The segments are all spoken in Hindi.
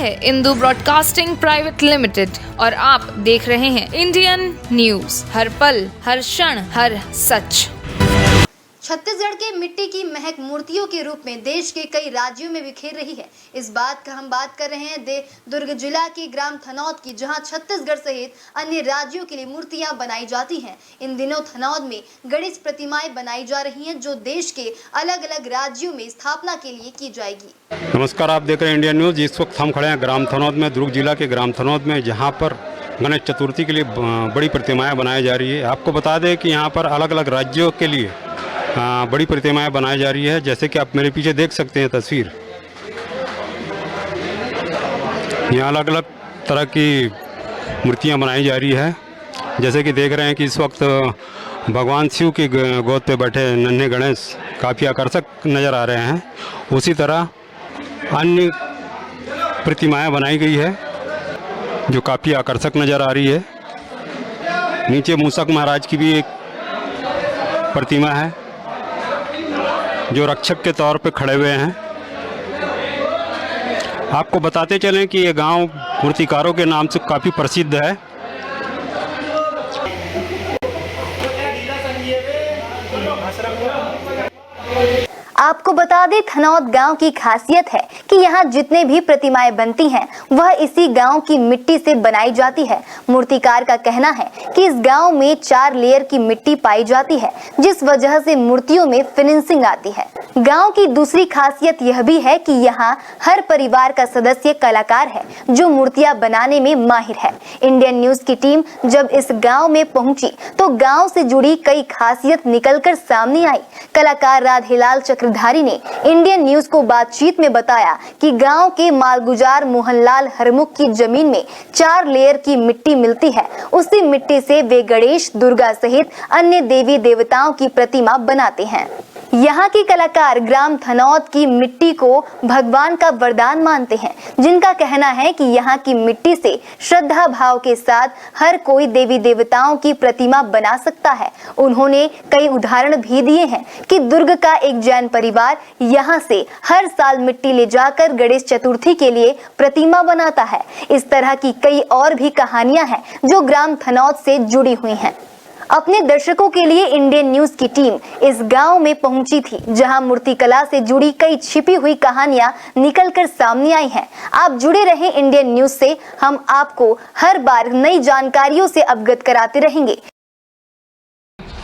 है इंदू ब्रॉडकास्टिंग प्राइवेट लिमिटेड और आप देख रहे हैं इंडियन न्यूज, हर पल, हर क्षण, हर सच। छत्तीसगढ़ के मिट्टी की महक मूर्तियों के रूप में देश के कई राज्यों में बिखेर रही है। इस बात का हम बात कर रहे हैं दुर्ग जिला के ग्राम थनौद की, जहां छत्तीसगढ़ सहित अन्य राज्यों के लिए मूर्तियां बनाई जाती हैं। इन दिनों थनौद में गणेश प्रतिमाएं बनाई जा रही हैं, जो देश के अलग अलग राज्यों में स्थापना के लिए की जाएगी। नमस्कार, आप देख रहे हैं इंडियन न्यूज। इस वक्त हम खड़े हैं ग्राम थनौद में, दुर्ग जिला के ग्राम थनौद में, जहाँ पर गणेश चतुर्थी के लिए बड़ी प्रतिमाएं बनाई जा रही है। आपको बता दें कि यहाँ पर अलग अलग राज्यों के लिए बड़ी प्रतिमाएं बनाई जा रही है। जैसे कि आप मेरे पीछे देख सकते हैं तस्वीर, यहाँ अलग अलग तरह की मूर्तियां बनाई जा रही है। जैसे कि देख रहे हैं कि इस वक्त भगवान शिव की गोद पे बैठे नन्हे गणेश काफ़ी आकर्षक नज़र आ रहे हैं। उसी तरह अन्य प्रतिमाएं बनाई गई है जो काफ़ी आकर्षक नज़र आ रही है। नीचे मूषक महाराज की भी एक प्रतिमा है जो रक्षक के तौर पे खड़े हुए हैं। आपको बताते चलें कि ये गांव मूर्तिकारों के नाम से काफ़ी प्रसिद्ध है। आपको बता दें, थनौद गांव की खासियत है कि यहाँ जितने भी प्रतिमाएं बनती हैं वह इसी गांव की मिट्टी से बनाई जाती है। मूर्तिकार का कहना है कि इस गांव में 4 लेयर की मिट्टी पाई जाती है, जिस वजह से मूर्तियों में फिनिशिंग आती है। गांव की दूसरी खासियत यह भी है कि यहाँ हर परिवार का सदस्य कलाकार है जो मूर्तियां बनाने में माहिर है। इंडियन न्यूज की टीम जब इस गाँव में पहुंची तो गाँव से जुड़ी कई खासियत निकलकर सामने आई। कलाकार राधेलाल चक्रधारी ने इंडियन न्यूज को बातचीत में बताया कि गांव के मालगुजार मोहनलाल हरमुख की जमीन में 4 लेयर की मिट्टी मिलती है। उसी मिट्टी से वे गणेश, दुर्गा सहित अन्य देवी देवताओं की प्रतिमा बनाते हैं। यहाँ के कलाकार ग्राम थनौद की मिट्टी को भगवान का वरदान मानते हैं, जिनका कहना है कि यहाँ की मिट्टी से श्रद्धा भाव के साथ हर कोई देवी देवताओं की प्रतिमा बना सकता है। उन्होंने कई उदाहरण भी दिए हैं कि दुर्ग का एक जैन परिवार यहाँ से हर साल मिट्टी ले जाकर गणेश चतुर्थी के लिए प्रतिमा बनाता है। इस तरह की कई और भी कहानियां हैं जो ग्राम थनौद से जुड़ी हुई हैं। अपने दर्शकों के लिए इंडियन न्यूज की टीम इस गांव में पहुंची थी, जहां मूर्तिकला से जुड़ी कई छिपी हुई कहानियां निकलकर सामने आई हैं। आप जुड़े रहें इंडियन न्यूज से, हम आपको हर बार नई जानकारियों से अवगत कराते रहेंगे।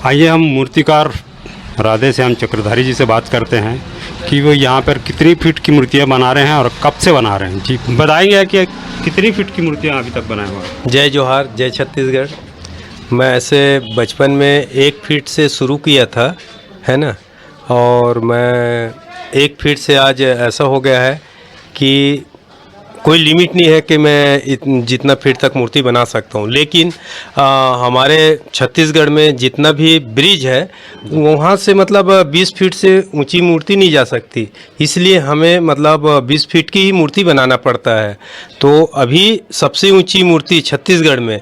आइए हम मूर्तिकार राधे श्याम चक्रधारी जी से बात करते हैं कि वो यहाँ पर कितनी फीट की मूर्तियाँ बना रहे हैं और कब से बना रहे हैं। जी बताएंगे कि कितनी फीट की मूर्तियाँ अभी तक बनाए हुए हैं। जय जोहार, जय छत्तीसगढ़। मैं ऐसे बचपन में 1 फीट से शुरू किया था, है ना, और मैं 1 फीट से आज ऐसा हो गया है कि कोई लिमिट नहीं है कि मैं जितना फीट तक मूर्ति बना सकता हूँ। लेकिन हमारे छत्तीसगढ़ में जितना भी ब्रिज है वहाँ से मतलब 20 फीट से ऊंची मूर्ति नहीं जा सकती, इसलिए हमें मतलब 20 फीट की ही मूर्ति बनाना पड़ता है। तो अभी सबसे ऊंची मूर्ति छत्तीसगढ़ में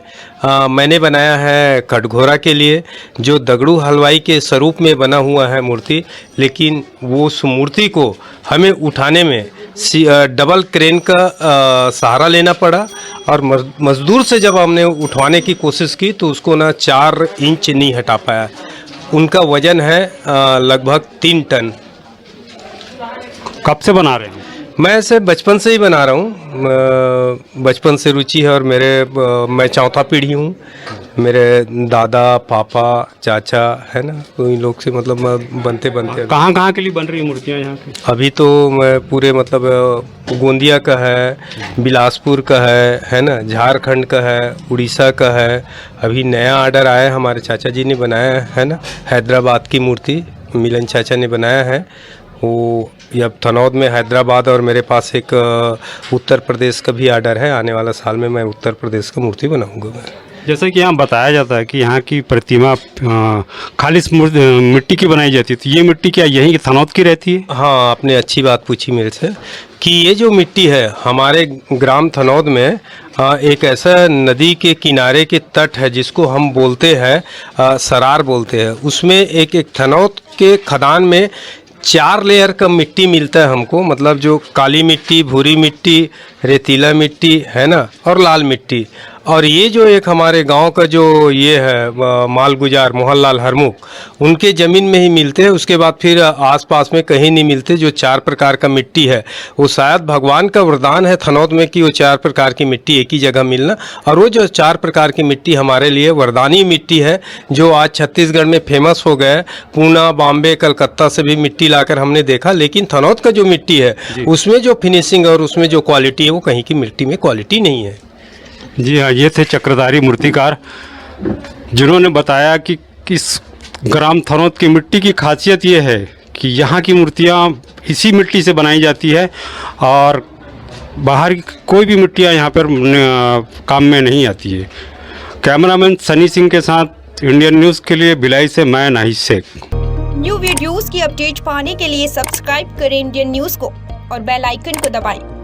मैंने बनाया है कटघोरा के लिए, जो दगड़ू हलवाई के स्वरूप में बना हुआ है मूर्ति। लेकिन वो उस मूर्ति को हमें उठाने में डबल क्रेन का सहारा लेना पड़ा, और मजदूर से जब हमने उठवाने की कोशिश की तो उसको ना 4 इंच नहीं हटा पाया। उनका वजन है लगभग 3 टन। कब से बना रहे हैं? मैं ऐसे बचपन से ही बना रहा हूँ, बचपन से रुचि है। और मैं चौथा पीढ़ी हूँ। मेरे दादा, पापा, चाचा, है ना, तो इन लोग से मतलब बनते कहाँ के लिए बन रही है मूर्तियाँ यहाँ की? अभी तो मैं पूरे मतलब गोंदिया का है, बिलासपुर का है ना, झारखंड का है, उड़ीसा का है। अभी नया ऑर्डर आया है, हमारे चाचा जी ने बनाया है ना, हैदराबाद की मूर्ति मिलन चाचा ने बनाया है। वो अब थनौद में हैदराबाद, और मेरे पास एक उत्तर प्रदेश का भी ऑर्डर है। आने वाला साल में मैं उत्तर प्रदेश का मूर्ति बनाऊंगा मैं। जैसे कि यहाँ बताया जाता है कि यहाँ की प्रतिमा खालिश मिट्टी की बनाई जाती है, तो ये मिट्टी क्या यहीं थनौद की रहती है? हाँ, आपने अच्छी बात पूछी मेरे से कि ये जो मिट्टी है हमारे ग्राम थनौद में एक ऐसा नदी के किनारे के तट है जिसको हम बोलते हैं सरार बोलते हैं। उसमें एक थनौद के खदान में 4 लेयर का मिट्टी मिलता है हमको, मतलब जो काली मिट्टी, भूरी मिट्टी, रेतीला मिट्टी है ना, और लाल मिट्टी। और ये जो एक हमारे गांव का जो ये है मालगुजार मोहनलाल हरमुख, उनके ज़मीन में ही मिलते हैं। उसके बाद फिर आसपास में कहीं नहीं मिलते। जो 4 प्रकार का मिट्टी है वो शायद भगवान का वरदान है थनौत में कि वो 4 प्रकार की मिट्टी एक ही जगह मिलना। और वो जो 4 प्रकार की मिट्टी हमारे लिए वरदानी मिट्टी है, जो आज छत्तीसगढ़ में फेमस हो गया है। पूना, बॉम्बे, कलकत्ता से भी मिट्टी लाकर हमने देखा, लेकिन थनौत का जो मिट्टी है उसमें जो फिनिशिंग और उसमें जो क्वालिटी है वो कहीं की मिट्टी में क्वालिटी नहीं है। जी हाँ, ये थे चक्रधारी मूर्तिकार, जिन्होंने बताया कि किस ग्राम थनौत की मिट्टी की खासियत ये है कि यहाँ की मूर्तियाँ इसी मिट्टी से बनाई जाती है और बाहर की कोई भी मिट्टियाँ यहाँ पर काम में नहीं आती है। कैमरामैन सनी सिंह के साथ इंडियन न्यूज़ के लिए भिलाई से मैं नाहिद शेख। न्यू वीडियोस की अपडेट पाने के लिए सब्सक्राइब करें इंडियन न्यूज़ को और बेल आइकन को दबाएं।